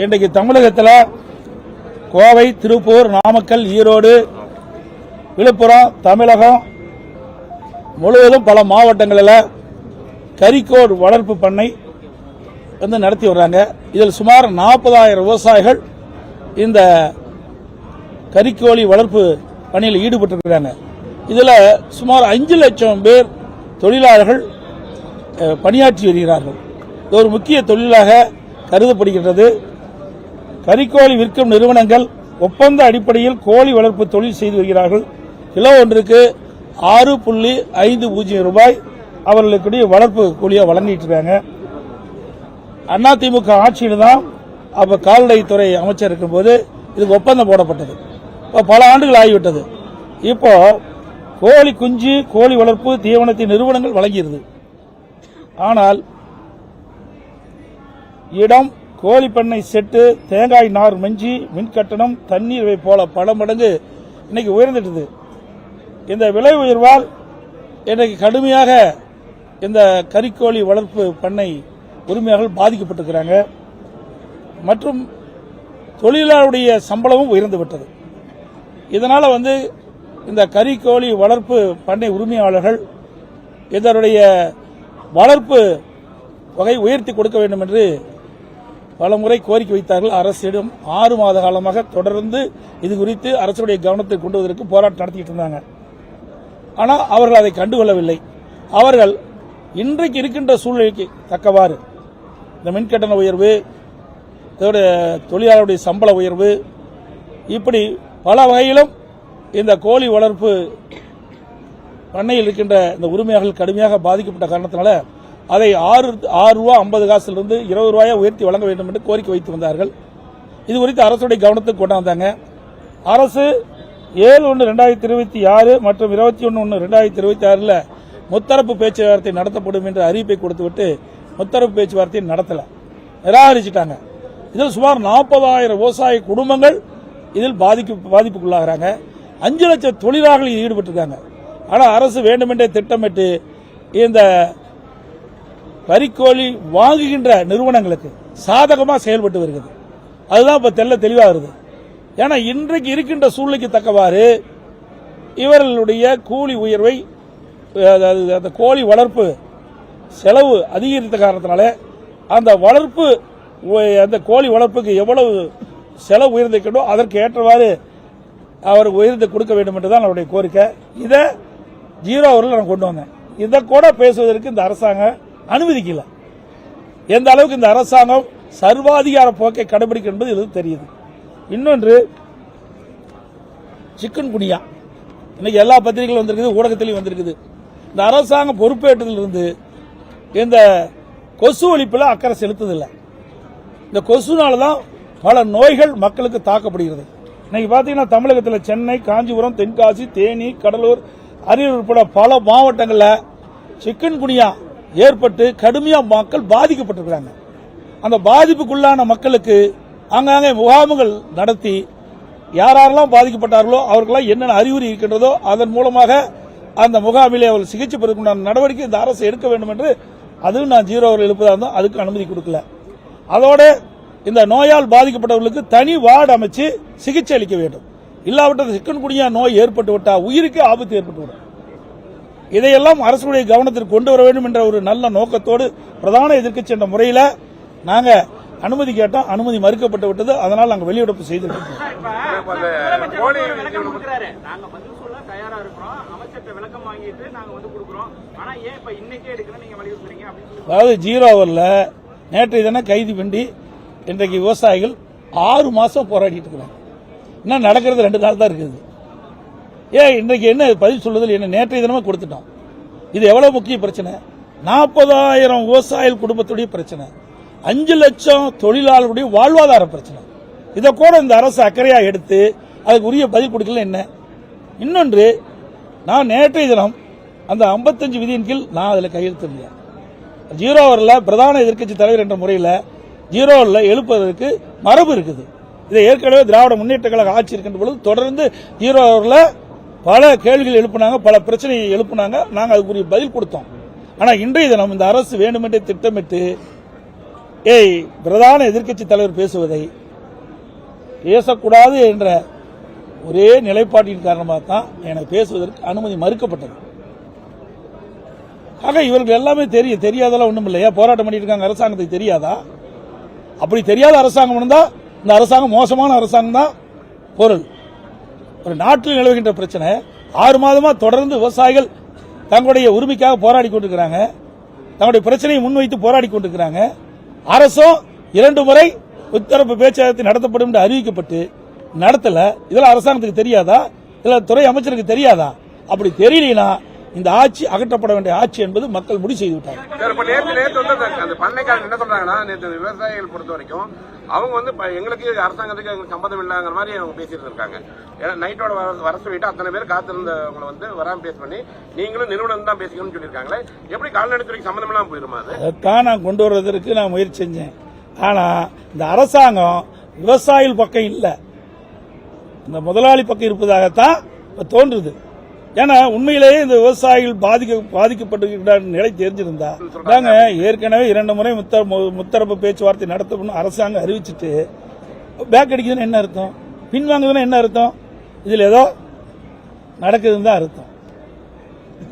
இன்றைக்கு தமிழகத்தில் கோவை, திருப்பூர், நாமக்கல், ஈரோடு, விழுப்புரம், தமிழகம் முழுவதும் பல மாவட்டங்களில் கறிக்கோழி வளர்ப்பு பண்ணை வந்து நடத்தி வர்றாங்க. இதில் சுமார் 40,000 விவசாயிகள் இந்த கறிக்கோழி வளர்ப்பு பணியில் ஈடுபட்டிருக்கிறாங்க. இதில் சுமார் 5 லட்சம் பேர் தொழிலாளர்கள் பணியாற்றி வருகிறார்கள். இது ஒரு முக்கிய தொழிலாக கருதப்படுகின்றது. கறிக்கோழி விற்கும் நிறுவனங்கள் ஒப்பந்த அடிப்படையில் கோழி வளர்ப்பு தொழில் செய்து வருகிறார்கள். கிலோ ஒன்றுக்கு 6.50 ரூபாய் அவர்களுக்கு வளர்ப்பு கூலியா வழங்கிட்டு இருக்காங்க. அதிமுக ஆட்சியில் தான் அப்ப கால்நடைத்துறை அமைச்சர் இருக்கும்போது இதுக்கு ஒப்பந்தம் போடப்பட்டது. பல ஆண்டுகள் ஆகிவிட்டது. இப்போ கோழி குஞ்சு, கோழி வளர்ப்பு தீவனத்தின் நிறுவனங்கள் வழங்கியிருது. ஆனால் இடம், கோழி பண்ணை செட்டு, தேங்காய் நார் மஞ்சி, மின் கட்டணம், தண்ணீர் போல பல மடங்கு இன்னைக்கு உயர்ந்துட்டது. இந்த விலை உயர்வால் இன்றைக்கு கடுமையாக இந்த கறிக்கோழி வளர்ப்பு பண்ணை உரிமையாளர்கள் பாதிக்கப்பட்டிருக்கிறாங்க. மற்றும் தொழிலாளருடைய சம்பளமும் உயர்ந்துவிட்டது. இதனால இந்த கறிக்கோழி வளர்ப்பு பண்ணை உரிமையாளர்கள் இதனுடைய வளர்ப்பு வகை உயர்த்தி கொடுக்க வேண்டும் என்று பலமுறை கோரிக்கை வைத்தார்கள். அரசிடம் 6 மாத காலமாக தொடர்ந்து இது குறித்து அரசுடைய கவனத்தை கொண்டு வருவதற்கு போராட்டம் நடத்திட்டு இருந்தாங்க. ஆனால் அவர்கள் அதை கண்டுகொள்ளவில்லை. அவர்கள் இன்றைக்கு இருக்கின்ற சூழ்நிலைக்கு தக்கவாறு இந்த மின்கட்டண உயர்வு, தொழிலாளருடைய சம்பள உயர்வு, இப்படி பல வகையிலும் இந்த கோழி வளர்ப்பு பண்ணையில் இருக்கின்ற இந்த உரிமையாளர்கள் கடுமையாக பாதிக்கப்பட்ட காரணத்தினால அதை 6 ரூபா 50 காசிலிருந்து 20 ரூபாயை உயர்த்தி வழங்க வேண்டும் என்று கோரிக்கை வைத்து வந்தார்கள். இது குறித்து அரசுடைய கவனத்துக்கு கொண்டாந்தாங்க. அரசு 7/1/2026 மற்றும் 21/1/2026 முத்தரப்பு பேச்சுவார்த்தை நடத்தப்படும் என்ற அறிவிப்பை கொடுத்துவிட்டு முத்தரப்பு பேச்சுவார்த்தை நடத்தல, நிராகரிச்சிட்டாங்க. இதில் சுமார் 40,000 விவசாய குடும்பங்கள் இதில் பாதிப்புக்குள்ளாகிறாங்க. 5 லட்சம் தொழிலாளர்கள் ஈடுபட்டிருக்காங்க. ஆனால் அரசு வேண்டுமென்றே திட்டமிட்டு இந்த கறிக்கோழி வாங்குகின்ற நிறுவனங்களுக்கு சாதகமாக செயல்பட்டு வருகிறது. அதுதான் இப்ப தெளிவாக வருது. ஏன்னா இன்றைக்கு இருக்கின்ற சூழ்நிலைக்கு தக்கவாறு இவர்களுடைய கூலி உயர்வை, அந்த கோழி வளர்ப்பு செலவு அதிகரித்த காரணத்தினால அந்த கோழி வளர்ப்புக்கு எவ்வளவு செலவு உயர்ந்திருக்கோ அதற்கு ஏற்றவாறு அவர் உயர்ந்து கொடுக்க வேண்டும் என்றுதான் அவருடைய கோரிக்கை. இதை 0 அவர்கள் நான் கொண்டு வந்தேன். இதை கூட பேசுவதற்கு இந்த அரசாங்கம் அனுமதிக்கல. எந்த அளவுக்கு இந்த அரசாங்கம் சர்வாதிகார போக்கை கடைபிடிக்கும் என்பது இது தெரியுது. இன்னொன்று, சிக்கன் குனியா இன்னைக்கு எல்லா பத்திரிகைகளும் வந்திருக்குது, ஊடகத்திலையும் வந்திருக்குது. இந்த அரசாங்கம் பொறுப்பேற்றதிலிருந்து இந்த கொசு ஒழிப்பில் அக்கறை செலுத்துதில்லை. இந்த கொசுனால்தான் பல நோய்கள் மக்களுக்கு தாக்கப்படுகிறது. இன்னைக்கு பாத்தீங்கன்னா தமிழகத்தில் சென்னை, காஞ்சிபுரம், தென்காசி, தேனி, கடலூர், அரியலூர் உட்பட பல மாவட்டங்களில் சிக்கன் குனியா ஏற்பட்டு கடுமையா மக்கள் பாதிக்கப்பட்டிருக்கிறாங்க. அந்த பாதிப்புக்குள்ளான மக்களுக்கு ஆங்காங்கே முகாம்கள் நடத்தி யாரெல்லாம் பாதிக்கப்பட்டார்களோ அவர்களெல்லாம் என்னென்ன அறிகுறி இருக்கின்றதோ அதன் மூலமாக அந்த முகாமிலே அவர்கள் சிகிச்சை பெறுவதற்கான நடவடிக்கை இந்த அரசு எடுக்க வேண்டும் என்று அதுவும் நான் 0 அவர்கள் எழுப்பதாக இருந்தோம். அதுக்கு அனுமதி கொடுக்கல. அதோட இந்த நோயால் பாதிக்கப்பட்டவர்களுக்கு தனி வார்டு அமைச்சு சிகிச்சை அளிக்க வேண்டும். இல்லாவிட்டால் சிக்கன் குனியா நோய் ஏற்பட்டு விட்டால் உயிருக்கு ஆபத்து ஏற்பட்டுவிடும். இதையெல்லாம் அரசுடைய கவனத்திற்கு கொண்டு வர வேண்டும் என்ற ஒரு நல்ல நோக்கத்தோடு பிரதான எதிர்க்கட்சி என்ற முறையில் நாங்கள் அனுமதி கேட்டோம். அனுமதி மறுக்கப்பட்டு விட்டது. அதனால் நாங்கள் வெளியிடப்பு செய்திருக்கோம். அதாவது 0 அவர்ல நேற்றைய தினம் கைது பண்ணி இன்றைக்கு விவசாயிகள் 6 மாசம் போராடிட்டு இருக்கிறாங்க. இன்னும் நடக்கிறது 2 நாள் தான் இருக்குது. இன்றைக்கு என்ன பதில் சொல்லுதல் என்ன? நேற்றைய தினமே கொடுத்துட்டோம். இது எவ்வளவு முக்கிய பிரச்சனை? 40,000 விவசாயிகள் குடும்பத்துடைய பிரச்சனை, 5 லட்சம் தொழிலாளர்களுடைய வாழ்வாதார பிரச்சனை. இதை கூட இந்த அரசு அக்கறையா எடுத்து அதுக்கு உரிய பதில் கொடுக்கல. என்ன இன்னொன்று, நான் நேற்றைய தினம் அந்த 55 விதியின் கீழ் நான் அதில் கையெழுத்து 0 அவர்ல பிரதான எதிர்க்கட்சி தலைவர் என்ற முறையில் 0 அவர்ல எழுப்புவதற்கு மரபு இருக்குது. இதை ஏற்கனவே திராவிட முன்னேற்ற கழக ஆட்சி இருக்கின்ற பொழுது தொடர்ந்து 0 அவர்ல பல கேள்விகள் எழுப்பினாங்க, பல பிரச்சனையை எழுப்பினாங்க. நாங்கள் அதுக்குரிய பதில் கொடுத்தோம். ஆனால் இன்றைய தினம் இந்த அரசு வேண்டுமென்றே திட்டமிட்டு பிரதான எதிர்க்கட்சி தலைவர் பேசுவதை பேசக்கூடாது என்ற ஒரே நிலைப்பாட்டின் காரணமாக தான் எனக்கு பேசுவதற்கு அனுமதி மறுக்கப்பட்டது. ஆக இவர்கள் எல்லாமே தெரியாதெல்லாம் ஒண்ணும் இல்லையா, போராட்டம் பண்ணிட்டு இருக்காங்க, அரசாங்கத்துக்கு தெரியாதா? அப்படி தெரியாத அரசாங்கம் இருந்தா இந்த அரசாங்கம் மோசமான அரசாங்கம் தான் பொருள். ஒரு நாட்டில் நிலவுகின்ற பிரச்சனை 6 மாதமா தொடர்ந்து விவசாயிகள் தங்களுடைய உரிமைக்காக போராடி கொண்டிருக்கிறாங்க, தங்களுடைய பிரச்சனையை முன்வைத்து போராடி கொண்டிருக்கிறாங்க. அரசும் 2 முறை முத்தரப்பு பேச்சுவார்த்தை நடத்தப்படும் என்று அறிவிக்கப்பட்டு நடத்தல. இதெல்லாம் அரசாங்கத்துக்கு தெரியாதா? இல்ல துறை அமைச்சருக்கு தெரியாதா? அப்படி தெரியலனா இந்த ஆட்சி அகற்றப்பட வேண்டிய ஆட்சி என்பது மக்கள் முடிவு செய்து விட்டாங்க. என்ன சொல்றாங்கன்னா, நேற்று விவசாயிகள் பொறுத்த வரைக்கும் அவங்க வந்து எங்களுக்கு அரசாங்கத்துக்கு எங்களுக்கு சம்பந்தம் இல்லங்கிற மாதிரி அவங்க பேசிட்டு இருக்காங்க. ஏன்னா நைட்டோட வர சொல்லிட்டு அத்தனை பேர் காத்திருந்தவங்களை வந்து வராம பேஸ் பண்ணி நீங்களும் நிறுவனம் தான் பேசிக்கணும்னு சொல்லியிருக்காங்களே, எப்படி கால்நடைத்துறைக்கு சம்பந்தம் இல்லாம போயிருமா? அதைத்தான் நான் கொண்டு வருவதற்கு நான் முயற்சி செஞ்சேன். ஆனா இந்த அரசாங்கம் விவசாயிகள் பக்கம் இல்ல, இந்த முதலாளி பக்கம் இருப்பதாகத்தான் தோன்றுது. ஏன்னா உண்மையிலேயே இந்த விவசாயிகள் பாதிக்கப்பட்டிருக்கிற நிலை தெரிஞ்சிருந்தா நாங்க ஏற்கனவே 2 முறை முத்தரப்பு பேச்சுவார்த்தை நடத்தணும் அரசாங்கம் அறிவிச்சுட்டு பேக் அடிக்குதுன்னு என்ன அர்த்தம், பின்வாங்குதுன்னு என்ன அர்த்தம்? இதுல ஏதோ நடக்குதுன்னு தான் அர்த்தம்.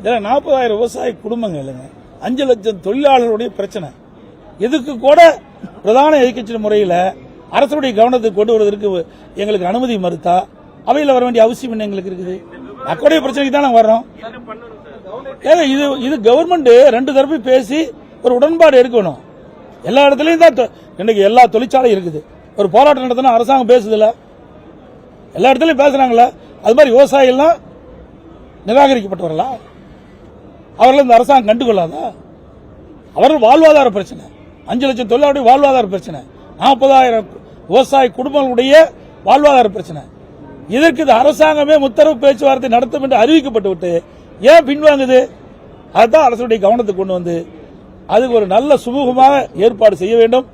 இதுல 40,000 விவசாய குடும்பங்கள் இல்லைங்க, 5 லட்சம் தொழிலாளர்களுடைய பிரச்சனை. இதுக்கு கூட பிரதான எதிர்க்கட்சி முறையில் அரசுடைய கவனத்துக்கு கொண்டு வருவதற்கு எங்களுக்கு அனுமதி மறுத்தா அவையில் வர வேண்டிய அவசியம் என்ன எங்களுக்கு இருக்குது? மக்களுடைய பிரச்சனைக்கு தான் நாங்கள் வர்றோம். இது கவர்மெண்ட் 2 தரப்பு பேசி ஒரு உடன்பாடு எடுக்கணும். எல்லா இடத்துலயும் தான் இன்னைக்கு எல்லா தொழிற்சாலை இருக்குது. ஒரு போராட்டம் நடத்தினா அரசாங்கம் பேசுதில்ல, எல்லா இடத்துலயும் பேசுறாங்களா? அது மாதிரி விவசாயிகள்லாம் நிராகரிக்கப்பட்டவர்களா? அவர்கள் இந்த அரசாங்கம் கண்டுகொள்ளாதா? அவர்கள் வாழ்வாதார பிரச்சனை, 5 லட்சம் தொழிலாளருடைய வாழ்வாதார பிரச்சனை, 40,000 விவசாய குடும்பங்களுடைய வாழ்வாதார பிரச்சனை. இதற்கு இந்த அரசாங்கமே முத்தரவு பேச்சுவார்த்தை நடத்தும் என்று அறிவிக்கப்பட்டு விட்டு ஏன் பின்வாங்குது? அதுதான் அரசுடைய கவனத்துக்கு கொண்டு வந்து அதுக்கு ஒரு நல்ல சுமூகமாக ஏற்பாடு செய்ய வேண்டும்.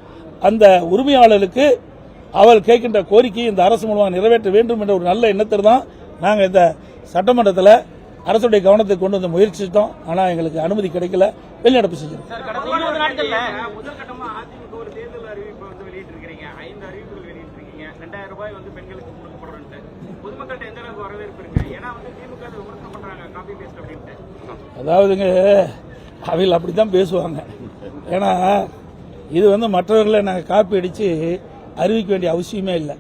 அந்த உரிமையாளர்களுக்கு அவள் கேட்கின்ற கோரிக்கையை இந்த அரசு மூலமாக நிறைவேற்ற வேண்டும் என்ற ஒரு நல்ல எண்ணத்தில் தான் நாங்கள் இந்த சட்டமன்றத்தில் அரசுடைய கவனத்துக்கு கொண்டு வந்து முயற்சித்தோம். ஆனால் எங்களுக்கு அனுமதி கிடைக்கல, வெளிநடப்பு செஞ்சோம். அதாவதுங்க அவையில் அப்படித்தான் பேசுவாங்க. ஏன்னா இது மற்றவர்களை நாங்கள் காப்பி அடிச்சு அறிவிக்க வேண்டிய அவசியமே இல்லை.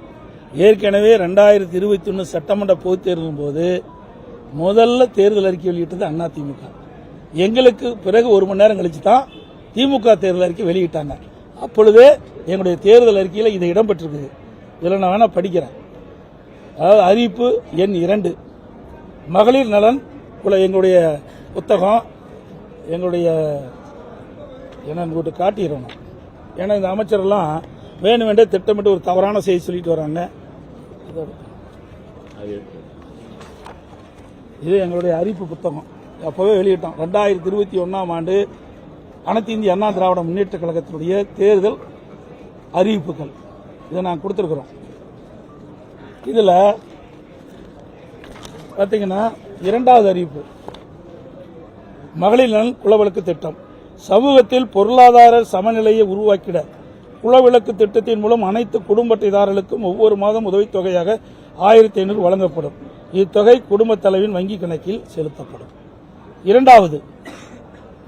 ஏற்கனவே 2021 சட்டமன்ற பொதுத் தேர்தலின் போது முதல்ல தேர்தல் அறிக்கை வெளியிட்டது அதிமுக. எங்களுக்கு பிறகு 1 மணி நேரம் கழிச்சு தான் திமுக தேர்தல் அறிக்கை வெளியிட்டாங்க. அப்பொழுதே எங்களுடைய தேர்தல் அறிக்கையில் இது இடம்பெற்றிருக்குது. இதில் நான் வேணா படிக்கிறேன். அதாவது அறிவிப்பு எண் 2 மகளிர் நலன் எங்களுடைய புத்தகம், எங்களுடைய என்னன்னு காட்டிடுறோம். ஏன்னா இந்த அமைச்சரெல்லாம் வேணுமென்றே திட்டமிட்டு ஒரு தவறான செய்தி சொல்லிட்டு வராங்க. இது எங்களுடைய அறிவிப்பு புத்தகம், அப்பவே வெளியிட்டோம். 2021ஆம் ஆண்டு அனைத்து இந்திய அண்ணா திராவிட முன்னேற்ற கழகத்தினுடைய தேர்தல் அறிவிப்புகள் இதை நான் கொடுத்திருக்கிறோம். இதுல பாத்தீங்கன்னா 2வது அறிவிப்பு மகளிர் நலன் குலவிளக்கு திட்டம். சமூகத்தில் பொருளாதார சமநிலையை உருவாக்கிட குலவிளக்கு திட்டத்தின் மூலம் அனைத்து குடும்ப அட்டைதாரர்களுக்கும் ஒவ்வொரு மாதம் உதவித்தொகையாக 1500 வழங்கப்படும். இத்தொகை குடும்ப தலைவின் வங்கி கணக்கில் செலுத்தப்படும்.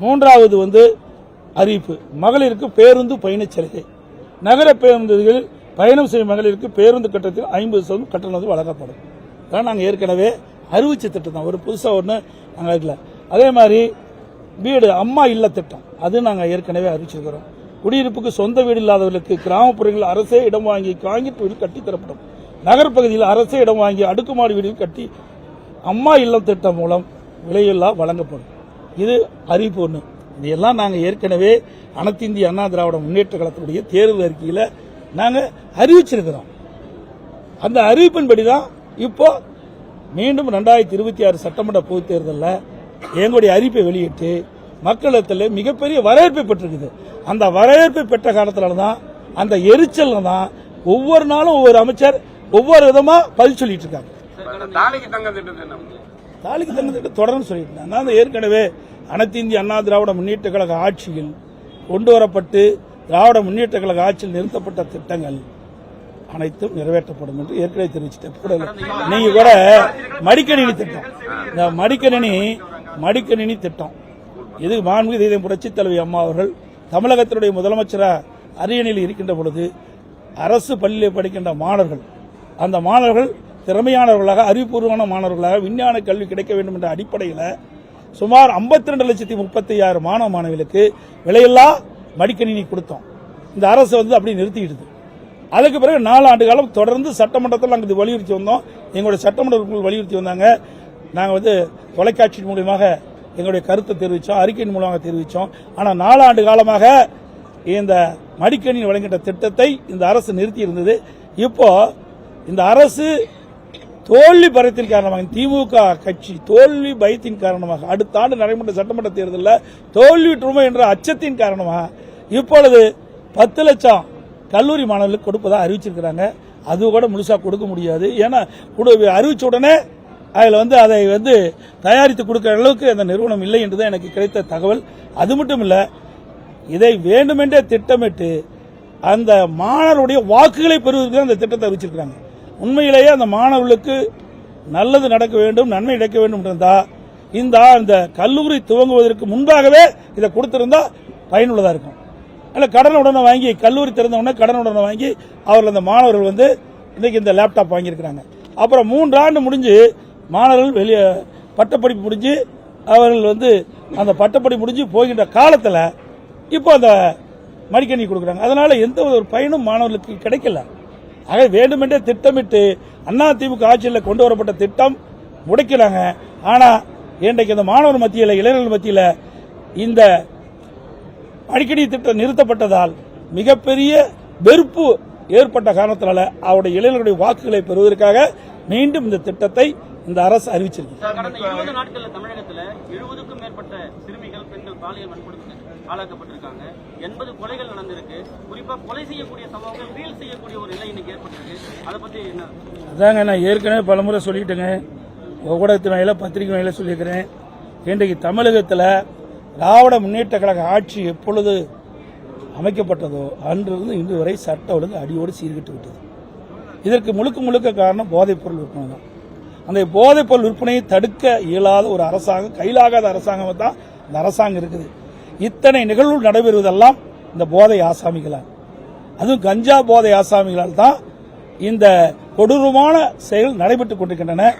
3வது அறிவிப்பு மகளிருக்கு பேருந்து பயணச் சலுகை. நகர பேருந்துகளில் பயணம் செய்யும் மகளிருக்கு பேருந்து கட்டணத்தில் 50% கட்டணம் வழங்கப்படும். நாங்கள் ஏற்கனவே அறிவிச்ச திட்டம் தான், ஒரு புதுசாக ஒன்று நாங்கள் இல்லை. அதே மாதிரி வீடு அம்மா இல்ல திட்டம், அது நாங்கள் ஏற்கனவே அறிவிச்சிருக்கிறோம். குடியிருப்புக்கு சொந்த வீடு இல்லாதவர்களுக்கு கிராமப்புறங்களில் அரசே இடம் வாங்கி காங்கிரீட் வீடு கட்டித்தரப்படும். நகர்ப்பகுதியில் அரசே இடம் வாங்கி அடுக்குமாடி வீடுகள் கட்டி அம்மா இல்லம் திட்டம் மூலம் விலையில்லா வழங்கப்படும். இது அறிவிப்பு 1. இதெல்லாம் நாங்கள் ஏற்கனவே அனைத்து இந்திய அண்ணா திராவிட முன்னேற்ற கழகத்துடைய தேர்தல் அறிக்கையில் நாங்கள் அறிவிச்சிருக்கிறோம். அந்த அறிவிப்பின்படிதான் இப்போ மீண்டும் 2026 சட்டமன்ற பொதுத் தேர்தலில் எங்களுடைய அறிவிப்பை வெளியிட்டு மக்களிடத்தில் மிகப்பெரிய வரவேற்பை பெற்றிருக்குது. அந்த வரவேற்பை பெற்ற காலத்துல தான், அந்த எரிச்சல் தான் ஒவ்வொரு நாளும் ஒவ்வொரு அமைச்சர் ஒவ்வொரு விதமா பதில் சொல்லிட்டு இருக்காங்க. தாலிக்கு தங்க திட்டம் தொடர்ந்து சொல்லிட்டு இருக்காங்க. ஏற்கனவே அனைத்து இந்திய அண்ணா திராவிட முன்னேற்ற கழக ஆட்சியில் கொண்டு வரப்பட்டு திராவிட முன்னேற்ற கழக ஆட்சியில் நிறுத்தப்பட்ட திட்டங்கள் அனைத்தும் நிறைவேற்றப்படும் என்று ஏற்கனவே தெரிவிச்சிட்டேன். நீங்க கூட மடிக்கணினி திட்டம், இந்த மடிக்கணினி திட்டம், இது மாண்புமிகு புரட்சித் தலைவி அம்மா அவர்கள் தமிழகத்தினுடைய முதலமைச்சராக அரியணையில் இருக்கின்ற பொழுது அரசு பள்ளியில் படிக்கின்ற மாணவர்கள், அந்த மாணவர்கள் திறமையானவர்களாக, அறிவுபூர்வமான மாணவர்களாக விஞ்ஞான கல்வி கிடைக்க வேண்டும் என்ற அடிப்படையில் சுமார் 52,36,000 மாணவ மாணவிகளுக்கு விலையில்லா மடிக்கணினி கொடுத்தோம். இந்த அரசு அப்படி நிறுத்திக்கிடுது. அதுக்கு பிறகு 4 ஆண்டு காலம் தொடர்ந்து சட்டமன்றத்தில் நாங்கள் வலியுறுத்தி வந்தோம். எங்களுடைய சட்டமன்ற உறுப்பினர்கள் வலியுறுத்தி வந்தாங்க. நாங்கள் தொலைக்காட்சி மூலமாக எங்களுடைய கருத்தை தெரிவித்தோம், அறிக்கையின் மூலமாக தெரிவித்தோம். ஆனால் 4 ஆண்டு காலமாக இந்த மடிக்கணினி வழங்கிட்ட திட்டத்தை இந்த அரசு நிறுத்தி இருந்தது. இப்போ இந்த அரசு தோல்வி பயத்தின் காரணமாக, திமுக கட்சி தோல்வி பயத்தின் காரணமாக, அடுத்த ஆண்டு நடைபெற்ற சட்டமன்ற தேர்தலில் தோல்வியுற்றுமோ என்ற அச்சத்தின் காரணமாக இப்பொழுது 10 லட்சம் கல்லூரி மாணவர்களுக்கு கொடுப்பதா அறிவிச்சிருக்கிறாங்க. அது கூட முழுசா கொடுக்க முடியாது. ஏன்னா அறிவிச்ச உடனே அதில் அதை தயாரித்து கொடுக்கிற அளவுக்கு அந்த நிறுவனம் இல்லை என்றுதான் எனக்கு கிடைத்த தகவல். அது மட்டும் இல்ல, இதை வேண்டுமென்றே திட்டமிட்டு அந்த மாணவருடைய வாக்குகளை பெறுவதற்கு அந்த திட்டத்தை அறிவிச்சிருக்கிறாங்க. உண்மையிலேயே அந்த மாணவர்களுக்கு நல்லது நடக்க வேண்டும், நன்மை நடக்க வேண்டும் இருந்தா இந்த கல்லூரி துவங்குவதற்கு முன்பாகவே இதை கொடுத்திருந்தா பயனுள்ளதா இருக்கும். அல்ல கடன் உடனே வாங்கி, கல்லூரி திறந்த உடனே கடன் உடனே வாங்கி அவர்கள் அந்த மாணவர்கள் இன்னைக்கு இந்த லேப்டாப் வாங்கியிருக்கிறாங்க. அப்புறம் 3 ஆண்டு முடிஞ்சு மாணவர்கள் வெளியே பட்டப்படிப்பு முடிஞ்சு அவர்கள் அந்த பட்டப்படி முடிஞ்சு போகின்ற காலத்தில் இப்போ அந்த மடிக்கணினி கொடுக்குறாங்க. அதனால எந்த ஒரு பயனும் மாணவர்களுக்கு கிடைக்கல. ஆக வேண்டுமென்றே திட்டமிட்டு அதிமுக ஆட்சியில் கொண்டு வரப்பட்ட திட்டம் முடக்கிறாங்க. ஆனா இன்றைக்கு இந்த மாணவர் மத்தியில், இளைஞர்கள் மத்தியில் இந்த மடிக்கணினி திட்டம் நிறுத்தப்பட்டதால் மிகப்பெரிய வெறுப்பு ஏற்பட்ட காரணத்தினால அவருடைய இளைஞர்களுடைய வாக்குகளை பெறுவதற்காக மீண்டும் இந்த திட்டத்தை இந்த அரசு அறிவிச்சிருக்கு. கடந்த 20 நாட்கள்ல தமிழகத்துல 70க்கும் மேற்பட்ட சிறுமிகள், பெண்கள் பாலியல் வன்கொடுமைக்கு ஆளாக்கப்பட்டிருக்காங்க. 80 கொலைகள் நடந்திருக்கு. குறிப்பா கொலை செய்யக்கூடிய சம்பவங்கள் ரீல் செய்யக்கூடிய ஒரு நிலை இன்னைக்கு ஏற்பட்டிருக்கு. அதை பத்தி என்ன? அதாங்க, நான் ஏற்கனவே பலமுறை சொல்லிட்டேங்க, ஊடகத்தின் வாயில, பத்திரிகை வாயில சொல்லியிருக்கிறேன். இன்றைக்கு தமிழகத்தில் திராவிட முன்னேற்ற கழக ஆட்சி எப்பொழுது அமைக்கப்பட்டதோ அன்றிருந்து இன்று வரை சட்ட ஒழுங்கு அடியோடு சீர்கிட்டு விட்டது. இதற்கு முழுக்க காரணம் போதைப்பொருள் விற்பனை தான். அந்த போதைப்பொருள் விற்பனையை தடுக்க இயலாத ஒரு அரசாங்கம், கையிலாகாத அரசாங்கம் தான் இந்த அரசாங்கம் இருக்குது. இத்தனை நிகழ்வுகள் நடைபெறுவதெல்லாம் இந்த போதை ஆசாமிகளால், அதுவும் கஞ்சா போதை ஆசாமிகளால் தான் இந்த கொடூரமான செயல் நடைபெற்றுக் கொண்டிருக்கின்றன.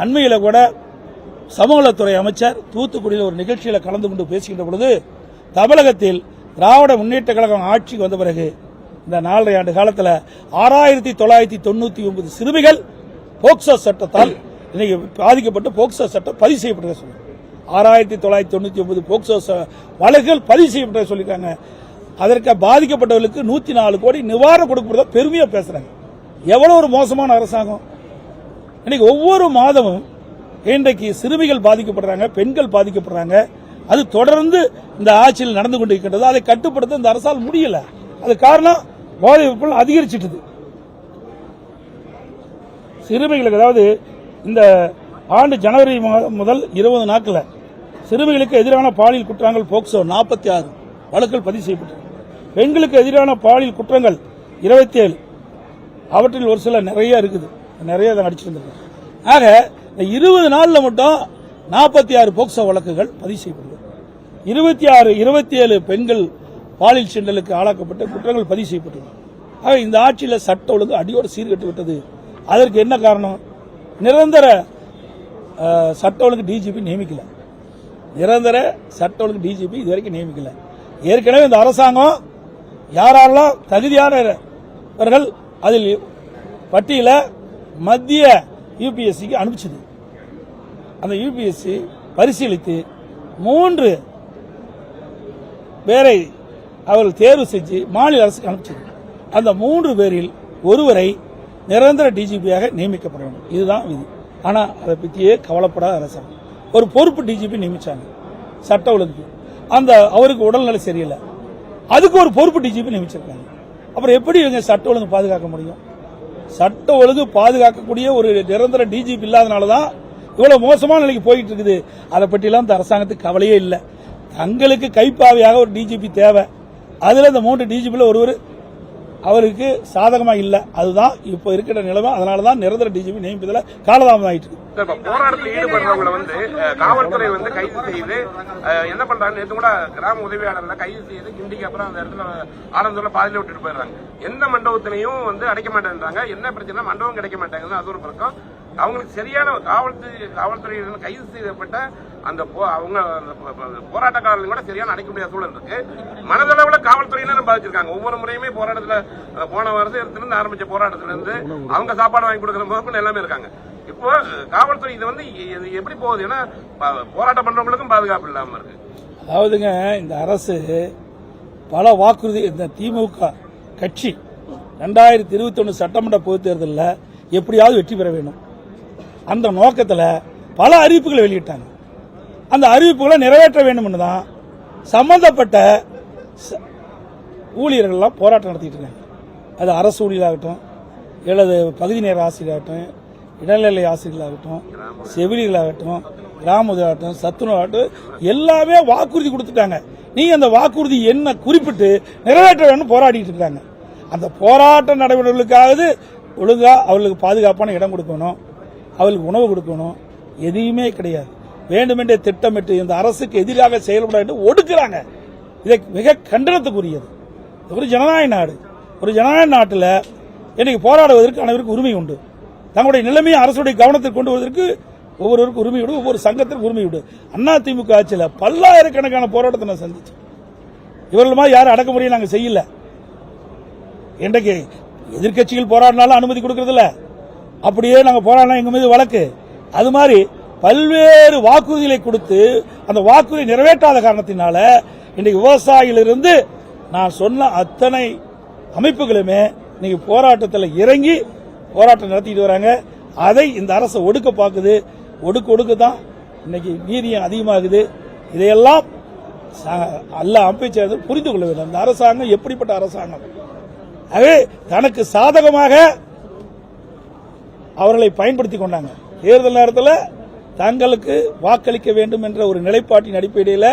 அண்மையில கூட சமூகத்துறை அமைச்சர் தூத்துக்குடியில் ஒரு நிகழ்ச்சியில் கலந்து கொண்டு பேசுகின்ற பொழுது, தமிழகத்தில் திராவிட முன்னேற்ற கழகம் ஆட்சிக்கு வந்த பிறகு இந்த 4.5 ஆண்டு காலத்தில் 6,999 சிறுமிகள் போக்சோ சட்டத்தால் இன்னைக்கு பாதிக்கப்பட்டு போக்சோ சட்டம் பதிவு செய்யப்பட்டதை சொல்லுங்க. 6,999 போக்சோ வழக்குகள் பதிவு செய்யப்பட்டதை சொல்லியிருக்காங்க. அதற்கு பாதிக்கப்பட்டவர்களுக்கு 104 கோடி நிவாரணம் கொடுக்கறத பெருமையா பேசுறாங்க. எவ்வளவு ஒரு மோசமான அரசாங்கம்! இன்னைக்கு ஒவ்வொரு மாதமும் இன்றைக்கு சிறுமிகள் பாதிக்கப்படுறாங்க, பெண்கள் பாதிக்கப்படுறாங்க. அது தொடர்ந்து இந்த ஆட்சியில் நடந்து கொண்டிருக்கின்றது. அதை கட்டுப்படுத்த இந்த அரசால் முடியல. அது காரணம் போதை விற்பனை அதிகரிச்சிட்டது. சிறுமிகளுக்கு, அதாவது இந்த ஆண்டு ஜனவரி முதல் 20 நாட்கள் சிறுமிகளுக்கு எதிரான பாலியல் குற்றங்கள் போக்சோ 46 வழக்குகள் பதிவு செய்யப்பட்டது. பெண்களுக்கு எதிரான பாலியல் குற்றங்கள் 27, அவற்றில் ஒரு சில நிறைய இருக்குது, நிறைய அடிச்சிருந்திருக்கு. ஆக இந்த 20 நாள்ல மட்டும் 46 போக்சோ வழக்குகள் பதிவு செய்யப்படுது. 27 பெண்கள் பாலியல் சீண்டலுக்கு ஆளாக்கப்பட்ட குற்றங்கள் பதிவு செய்யப்பட்டது. ஆக இந்த ஆட்சியில் சட்ட ஒழுங்கு அடியோடு சீர்கட்டு விட்டது. அதற்கு என்ன காரணம்? நிரந்தர சட்ட ஒழுங்கு டிஜிபி நியமிக்கல. நிரந்தர சட்ட ஒழுங்கு டிஜிபி இதுவரைக்கும் நியமிக்கல. ஏற்கனவே இந்த அரசாங்கம் யாரெல்லாம் தகுதியானவர்கள் அதில் பட்டியல மத்திய யூபிஎஸ்சிக்கு அனுப்பிச்சது. அந்த யூபிஎஸ்சி பரிசீலித்து 3 பேரை அவர்கள் தேர்வு செஞ்சு மாநில அரசுக்கு அனுப்பிச்சது. அந்த 3 பேரில் ஒருவரை நிரந்தர டிஜிபியாக நியமிக்கப்பட வேண்டும். இதுதான் விதி. ஆனா அதை பற்றியே கவலைப்படாத அரசாங்கம் ஒரு பொறுப்பு டிஜிபி நியமிச்சாங்க சட்ட ஒழுங்கு. அந்த அவருக்கு உடல்நிலை சரியில்லை, அதுக்கு ஒரு பொறுப்பு டிஜிபி நியமிச்சிருக்காங்க. அப்புறம் எப்படி இவங்க சட்ட ஒழுங்கு பாதுகாக்க முடியும்? சட்ட ஒழுங்கு பாதுகாக்கக்கூடிய ஒரு நிரந்தர டிஜிபி இல்லாதனாலதான் இவ்வளவு மோசமான நிலைக்கு போயிட்டு இருக்குது. அதை பற்றியெல்லாம் இந்த அரசாங்கத்துக்கு கவலையே இல்லை. தங்களுக்கு கைப்பாவையாக ஒரு டிஜிபி தேவை. அதுல இந்த 3 டிஜிபில ஒருவர் அவருக்கு சாதகமா இல்ல. அதுதான் இப்ப இருக்கிற நிலைமை. அதனாலதான் நிரந்தர டிஜிபி நியமிப்பதில் காலதாமதம் ஆயிட்டு இருக்கு. இப்ப போராட்டத்தில் ஈடுபடுறவங்களை வந்து காவல்துறை வந்து கைது செய்து என்ன பண்றாங்க, நேற்று கூட கிராம உதவியாளர்களை கைது செய்து கிண்டிக்கு அப்புறம் அந்த இடத்துல ஆனந்தூர்ல பாதியில விட்டுட்டு போயிடுறாங்க. எந்த மண்டபத்திலையும் வந்து அடைக்க மாட்டேன்றாங்க. என்ன பிரச்சனை, மண்டபம் கிடைக்க மாட்டேங்குது. அது ஒரு பக்கம். அவங்களுக்கு சரியான காவல்துறை கைது செய்யப்பட்ட அந்த அவங்க போராட்டக்காரர்கள் கூட சரியான அடைக்க முடியாத சூழல் இருக்கு. மனதளவுல காவல்துறையினரும் பாதிச்சிருக்காங்க. ஒவ்வொரு முறையுமே போராட்டத்துல போன வருஷத்திலிருந்து ஆரம்பிச்ச போராட்டத்துல இருந்து அவங்க சாப்பாடு வாங்கி கொடுக்கற முதற்கொண்டு எல்லாமே இருக்காங்க. இப்போ காவல்துறை இது வந்து எப்படி போகுது? ஏன்னா போராட்டம் பண்றவங்களுக்கும் பாதுகாப்பு இல்லாம இருக்கு. அதாவதுங்க, இந்த அரசு பல வாக்குறுதி, இந்த திமுக கட்சி 2021 சட்டமன்ற பொதுத் தேர்தலில் எப்படியாவது வெற்றி பெற வேண்டும் அந்த நோக்கத்தில் பல அறிவிப்புகளை வெளியிட்டாங்க. அந்த அறிவிப்புகளை நிறைவேற்ற வேண்டும் தான் சம்பந்தப்பட்ட ஊழியர்கள்லாம் போராட்டம் நடத்திட்டு இருக்காங்க. அது அரசு ஊழியர்களாகட்டும், அல்லது பகுதி நேர ஆசிரியராகட்டும், இடைநிலை ஆசிரியர்களாகட்டும், செவிலியர்களாகட்டும், கிராம உதவியாகட்டும், சத்துணவாகட்டும், எல்லாமே வாக்குறுதி கொடுத்துட்டாங்க. நீ அந்த வாக்குறுதி என்ன குறிப்பிட்டு நிறைவேற்ற வேண்டும் போராடிட்டு இருக்காங்க. அந்த போராட்ட நடைமுறைகளுக்காவது ஒழுங்கா அவர்களுக்கு பாதுகாப்பான இடம் கொடுக்கணும், அவர்களுக்கு உணவு கொடுக்கணும். எதையுமே கிடையாது. வேண்டுமென்றே திட்டமிட்டு இந்த அரசுக்கு எதிராக செயல்பட வேண்டும் ஒடுக்குறாங்க. இதை மிக கண்டனத்துக்குரியது. ஒரு ஜனநாயக நாடு. ஒரு ஜனநாயக நாட்டில் இன்னைக்கு போராடுவதற்கு அனைவருக்கும் உரிமை உண்டு. தங்களுடைய நிலைமையை அரசுடைய கவனத்தில் கொண்டு வருவதற்கு ஒவ்வொருவருக்கும் உரிமை உண்டு, ஒவ்வொரு சங்கத்திற்கும் உரிமை உண்டு. அதிமுக ஆட்சியில் பல்லாயிரக்கணக்கான போராட்டத்தை நான் சந்திச்சேன். இவர்கள் மாதிரி யாரும் அடக்குமுறையை நாங்கள் செய்யல. இன்றைக்கு எதிர்கட்சிகள் போராடினாலும் அனுமதி கொடுக்கறதில்ல. அப்படியே நாங்கள் போராடினா எங்க மீது வழக்கு. அது மாதிரி பல்வேறு வாக்குறுதிகளை கொடுத்து அந்த வாக்குறுதி நிறைவேற்றாத காரணத்தினால இன்றைக்கு விவசாயிகளிலிருந்து நான் சொன்ன அத்தனை அமைப்புகளுமே இன்னைக்கு போராட்டத்தில் இறங்கி போராட்டம் நடத்திட்டு வராங்க. அதை இந்த அரசு ஒடுக்க பார்க்குது. ஒடுக்க தான் இன்னைக்கு வீரியம் அதிகமாகுது. இதையெல்லாம் எல்லா அமைச்சர்கள் புரிந்து கொள்ள வேண்டும். இந்த அரசாங்கம் எப்படிப்பட்ட அரசாங்கம். ஆகவே தனக்கு சாதகமாக அவர்களை பயன்படுத்திக் கொண்டாங்க. தேர்தல் நேரத்தில் தங்களுக்கு வாக்களிக்க வேண்டும் என்ற ஒரு நிலைப்பாட்டின் அடிப்படையில்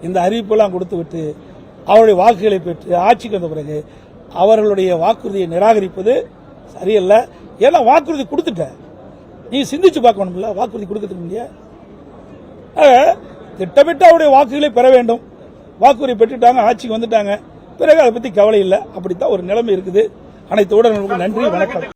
இந்த அறிவிப்பெல்லாம் கொடுத்துவிட்டு அவருடைய வாக்குகளை பெற்று ஆட்சிக்கு வந்த பிறகு அவர்களுடைய வாக்குறுதியை நிராகரிப்பது சரியல்ல. ஏன்னா வாக்குறுதி கொடுத்துட்ட, நீ சிந்திச்சு பார்க்கணும்ல. வாக்குறுதி கொடுக்கறதுக்கு முடியாது. திட்டமிட்டு அவருடைய வாக்குகளை பெற வேண்டும். வாக்குறுதி பெற்றுட்டாங்க, ஆட்சிக்கு வந்துட்டாங்க, பிறகு அதை பத்தி கவலை இல்லை. அப்படித்தான் ஒரு நிலைமை இருக்குது. அனைத்து ஊடகங்களுக்கும் நன்றி, வணக்கம்.